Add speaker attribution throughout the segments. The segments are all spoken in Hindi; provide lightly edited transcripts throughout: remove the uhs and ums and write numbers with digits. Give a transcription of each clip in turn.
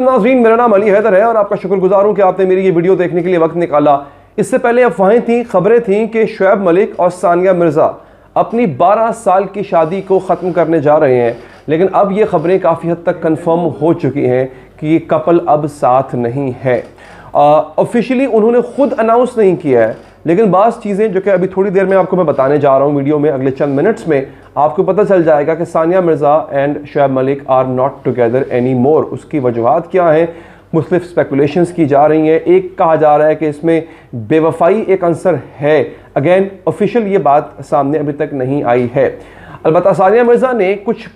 Speaker 1: नाज़रीन, मेरा नाम अली हैदर है और आपका शुक्रगुजार हूं कि आपने मेरी ये वीडियो देखने के लिए वक्त निकाला। इससे पहले अफवाहें थी, खबरें थीं कि शुएब मलिक और सानिया मिर्ज़ा अपनी 12 साल की शादी को ख़त्म करने जा रहे हैं, लेकिन अब ये खबरें काफ़ी हद तक कन्फर्म हो चुकी हैं कि ये कपल अब साथ नहीं है। ऑफिशियली उन्होंने खुद अनाउंस नहीं किया है, लेकिन बाज़ चीज़ें जो कि अभी थोड़ी देर में आपको मैं बताने जा रहा हूँ वीडियो में, अगले चंद मिनट्स में आपको पता चल जाएगा कि Sania Mirza and Shoaib Malik are not together any more. उसकी वजूहात क्या हैं, मुख्तलिफ स्पेकुलेशंस की जा रही हैं। एक कहा जा रहा है कि इसमें बेवफाई एक आंसर है। अगेन ऑफिशियल ये बात सामने अभी तक नहीं आई है। अलबत्ता सानिया मिर्ज़ा ने कुछ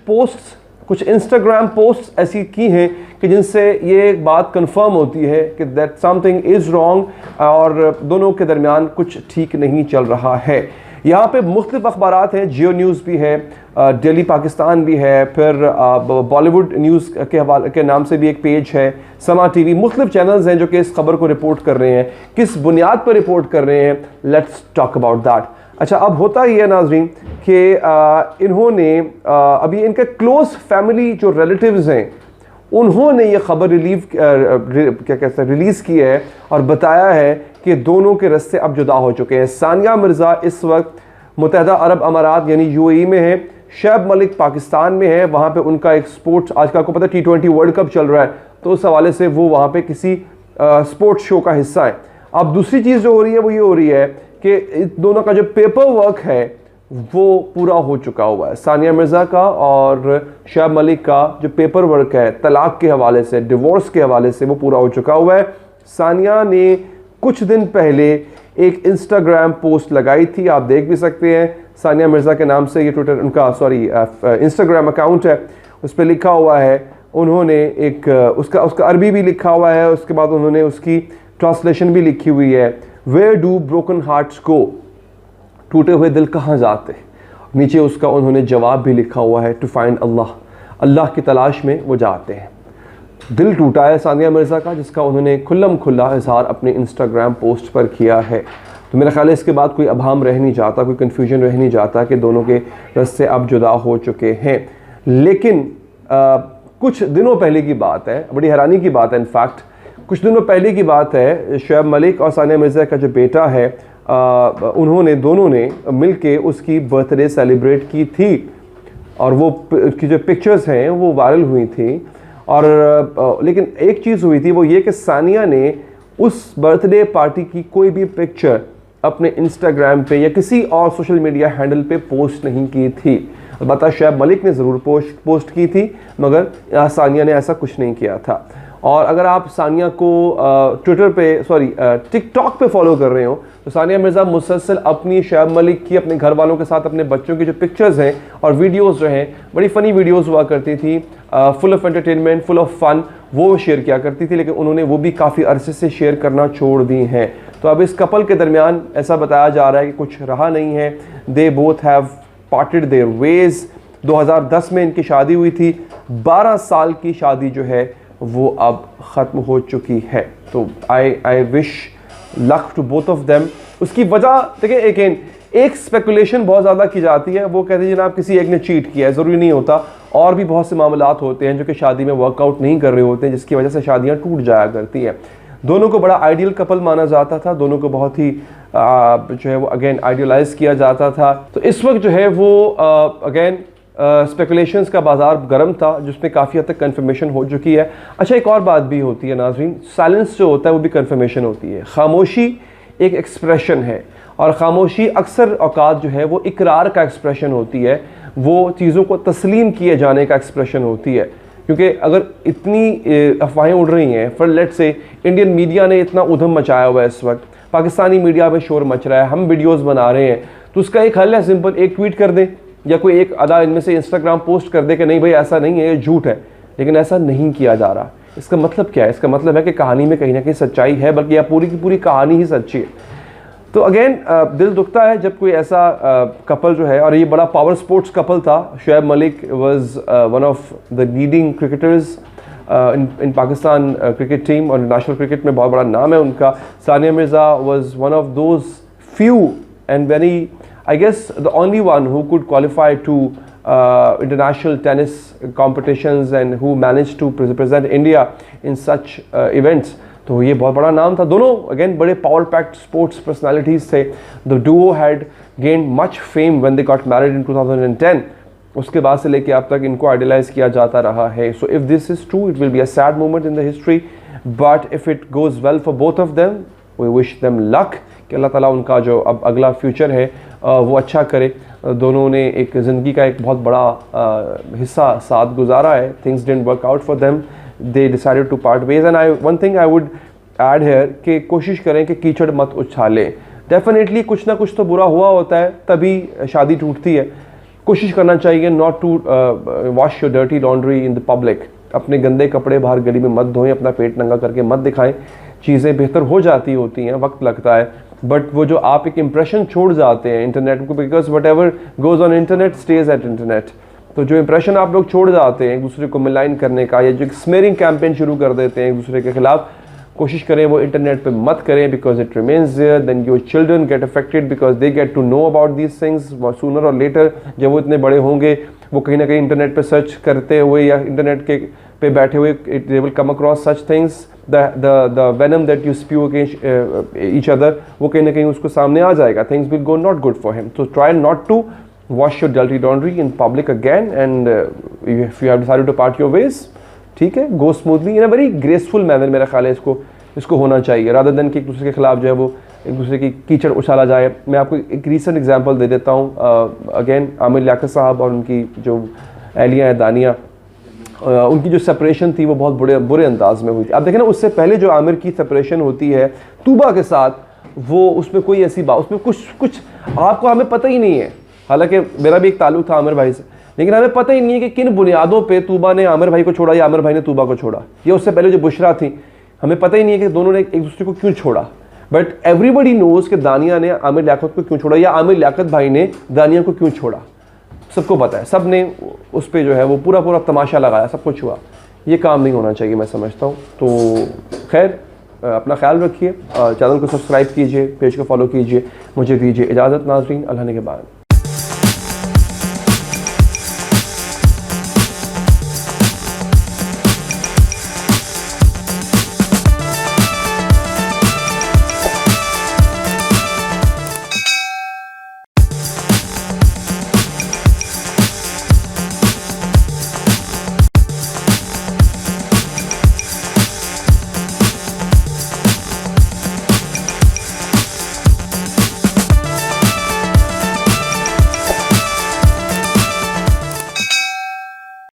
Speaker 1: इंस्टाग्राम पोस्ट ऐसी की हैं कि जिनसे ये बात कंफर्म होती है कि दैट समथिंग इज़ रॉन्ग और दोनों के दरमियान कुछ ठीक नहीं चल रहा है। यहाँ पे मुख्तलिफ अखबारात हैं, जियो न्यूज़ भी है, डेली पाकिस्तान भी है, फिर बॉलीवुड न्यूज़ के हवाले के नाम से भी एक पेज है, समा टीवी, मुख्तलिफ चैनल्स हैं जो कि इस खबर को रिपोर्ट कर रहे हैं। किस बुनियाद पर रिपोर्ट कर रहे हैं, लेट्स टॉक अबाउट दैट। अच्छा, अब होता ही है नाजरीन कि इन्होंने अभी इनके क्लोज फैमिली जो रिलेटिव्स हैं उन्होंने ये खबर रिलीज़ की है और बताया है कि दोनों के रास्ते अब जुदा हो चुके हैं। सानिया मिर्ज़ा इस वक्त मुत्तहदा अरब अमारात यानी यूएई में है, शुएब मलिक पाकिस्तान में है। वहाँ पे उनका एक स्पोर्ट्स, आजकल आपको पता है T20 वर्ल्ड कप चल रहा है, तो उस हवाले से वो वहाँ पे किसी स्पोर्ट्स शो का हिस्सा है। अब दूसरी चीज़ जो हो रही है वो ये हो रही है कि इन दोनों का जो पेपर वर्क है वो पूरा हो चुका हुआ है। सानिया मिर्ज़ा का और शुएब मलिक का जो पेपर वर्क है तलाक के हवाले से, डिवोर्स के हवाले से, वो पूरा हो चुका हुआ है। सानिया ने कुछ दिन पहले एक इंस्टाग्राम पोस्ट लगाई थी, आप देख भी सकते हैं, सानिया मिर्ज़ा के नाम से ये ट्विटर उनका इंस्टाग्राम अकाउंट है, उस पर लिखा हुआ है उन्होंने एक उसका अरबी भी लिखा हुआ है, उसके बाद उन्होंने उसकी ट्रांसलेशन भी लिखी हुई है, वेयर डू ब्रोकन हार्ट्स गो, टूटे हुए दिल कहाँ जाते। नीचे उसका उन्होंने जवाब भी लिखा हुआ है, टू फाइंड अल्लाह, अल्लाह की तलाश में वो जाते हैं। दिल टूटा है सानिया मिर्ज़ा का, जिसका उन्होंने खुल्लम खुल्ला इज़हार अपने इंस्टाग्राम पोस्ट पर किया है। तो मेरा ख्याल है इसके बाद कोई अभाम रह नहीं जाता, कोई कन्फ्यूजन रह नहीं जाता कि दोनों के रास्ते अब जुदा हो चुके हैं। लेकिन कुछ दिनों पहले की बात है, बड़ी हैरानी की बात है, इनफैक्ट कुछ दिनों पहले की बात है, शुएब मलिक और सानिया मिर्ज़ा का जो बेटा है उन्होंने दोनों ने मिलके उसकी बर्थडे सेलिब्रेट की थी और वो की जो पिक्चर्स हैं वो वायरल हुई थी। और लेकिन एक चीज़ हुई थी, वो ये कि सानिया ने उस बर्थडे पार्टी की कोई भी पिक्चर अपने इंस्टाग्राम पे या किसी और सोशल मीडिया हैंडल पे पोस्ट नहीं की थी। अलबत्ता शुएब मलिक ने ज़रूर पोस्ट की थी, मगर सानिया ने ऐसा कुछ नहीं किया था। और अगर आप सानिया को ट्विटर पे टिकटॉक पे फॉलो कर रहे हो तो सानिया मिर्ज़ा मुसलसल अपनी शुएब मलिक की, अपने घर वालों के साथ, अपने बच्चों की जो पिक्चर्स हैं और वीडियोस जो हैं, बड़ी फ़नी वीडियोस हुआ करती थी, full of entertainment, full of fun, वो शेयर किया करती थी। लेकिन उन्होंने वो भी काफ़ी अरसे से शेयर करना छोड़ दी हैं। तो अब इस कपल के दरमियान ऐसा बताया जा रहा है कि कुछ रहा नहीं है। They both have parted their ways. 2010 में इनकी शादी हुई थी, 12 साल की शादी जो है वो अब ख़त्म हो चुकी है। तो I wish luck to both of them. उसकी वजह देखिए, एक स्पेकुलेशन बहुत ज़्यादा की जाती है, वो कहते हैं जनाब किसी एक ने चीट किया है, ज़रूरी नहीं होता, और भी बहुत से मामलात होते हैं जो कि शादी में वर्कआउट नहीं कर रहे होते हैं, जिसकी वजह से शादियां टूट जाया करती हैं। दोनों को बड़ा आइडियल कपल माना जाता था, दोनों को बहुत ही जो है वो अगेन आइडियलाइज किया जाता था। तो इस वक्त जो है वो अगेन स्पेकुलेशंस का बाज़ार गर्म था, जिसमें काफ़ी हद तक कन्फर्मेशन हो चुकी है। अच्छा, एक और बात भी होती है नाज़रीन, साइलेंस जो होता है वो भी कन्फर्मेशन होती है। खामोशी एक एक्सप्रेशन है और ख़ामोशी अक्सर औकात जो है वो इकरार का एक्सप्रेशन होती है, वो चीज़ों को तस्लीम किए जाने का एक्सप्रेशन होती है। क्योंकि अगर इतनी अफवाहें उड़ रही हैं, for let's say Indian media ने इतना उधम मचाया हुआ है इस वक्त, पाकिस्तानी मीडिया में शोर मच रहा है, हम वीडियोज़ बना रहे हैं, तो उसका एक हल है सिंपल, एक ट्वीट कर दें या कोई एक आधा इनमें से इंस्टाग्राम पोस्ट कर दे कि नहीं भाई ऐसा नहीं है, ये झूठ है। लेकिन ऐसा नहीं किया जा रहा। इसका मतलब क्या है? इसका मतलब है कि कहानी में कहीं ना कहीं सच्चाई है, बल्कि यह पूरी की पूरी कहानी ही सच्ची है। तो अगेन दिल दुखता है जब कोई ऐसा कपल जो है, और ये बड़ा पावर स्पोर्ट्स कपल था। Shoaib Malik was one of the leading cricketers in Pakistan cricket team, और नेशनल क्रिकेट में बहुत बड़ा नाम है उनका। Sania Mirza was one of those few and very, I guess, the only one who could qualify to international tennis competitions and who managed to represent India in such events. तो ये बहुत बड़ा नाम था। दोनों अगेन बड़े पावर पैक्ड स्पोर्ट्स पर्सनालिटीज़ थे। The Duo had gain much fame when they got married in 2010। उसके बाद से लेके अब तक इनको आइडलाइज किया जाता रहा है। So if this is true, it will be a sad moment in the history, but if it goes well for both of them, we wish them luck कि अल्लाह ताला उनका जो अब अगला फ्यूचर है वो अच्छा करे। दोनों ने एक ज़िंदगी का एक बहुत बड़ा हिस्सा साथ गुजारा है। Things didn't work out for them, they decided to part ways. And one thing I would add here कि कोशिश करें कि कीचड़ मत उछालें। डेफिनेटली कुछ ना कुछ तो बुरा हुआ होता है, तभी शादी टूटती है। कोशिश करना चाहिए not to wash your dirty laundry in the public. अपने गंदे कपड़े बाहर गली में मत धोएं, अपना पेट नंगा करके मत दिखाएं। चीज़ें बेहतर हो जाती होती हैं, वक्त लगता है, बट वो जो आप एक इम्प्रेशन छोड़ जाते हैं इंटरनेट को, because whatever goes on internet stays at internet. तो जो इंप्रेशन आप लोग छोड़ जाते हैं एक दूसरे को मिलाइन करने का, या जो स्मेयरिंग कैंपेन शुरू कर देते हैं एक दूसरे के खिलाफ, कोशिश करें वो इंटरनेट पे मत करें, because it remains there. Then your children get affected because they get to know about these things sooner और लेटर। जब वो इतने बड़े होंगे, वो कहीं ना कहीं इंटरनेट पे सर्च करते हुए या इंटरनेट के पे बैठे हुए, they will come across such things, the venom that you spew against each other, वो कहीं ना कहीं उसको सामने आ जाएगा। Things will go not good for him. So try not to wash your dirty laundry in public again, and if you have decided to part your ways, ठीक है, go smoothly in a very graceful manner. मेरा ख्याल है इसको होना चाहिए, रादर देन कि एक दूसरे के खिलाफ जो है वो एक दूसरे की कीचड़ उछाला जाए। मैं आपको एक रीसेंट एग्जांपल दे देता हूँ। अगेन आमिर लियाकत साहब और उनकी जो एहलिया है दानिया, उनकी जो सेपरेशन थी वो बहुत बुरे अंदाज में हुई थी। आप देखें ना, उससे पहले जो आमिर की सेपरेशन होती है तूबा के साथ, वो उसमें कोई ऐसी बात, उसमें कुछ आपको हमें पता ही नहीं है। हालांकि मेरा भी एक ताल्लुक था आमिर भाई से, लेकिन हमें पता ही नहीं है कि किन बुनियादों पे तूबा ने आमिर भाई को छोड़ा या आमिर भाई ने तूबा को छोड़ा, या उससे पहले जो बुशरा थी, हमें पता ही नहीं है कि दोनों ने एक दूसरे को क्यों छोड़ा। बट एवरीबडी नोज कि दानिया ने आमिर लियाकत को क्यों छोड़ा या आमिर लियाकत भाई ने दानिया को क्यों छोड़ा। सबको पता है, सब ने उस पर जो है वो पूरा तमाशा लगाया, सब कुछ हुआ। ये काम नहीं होना चाहिए मैं समझता हूँ। तो खैर, अपना ख्याल रखिए, चैनल को सब्सक्राइब कीजिए, पेज को फॉलो कीजिए। मुझे दीजिए इजाज़त नाज़रीन, अल्लाह ने के बाद।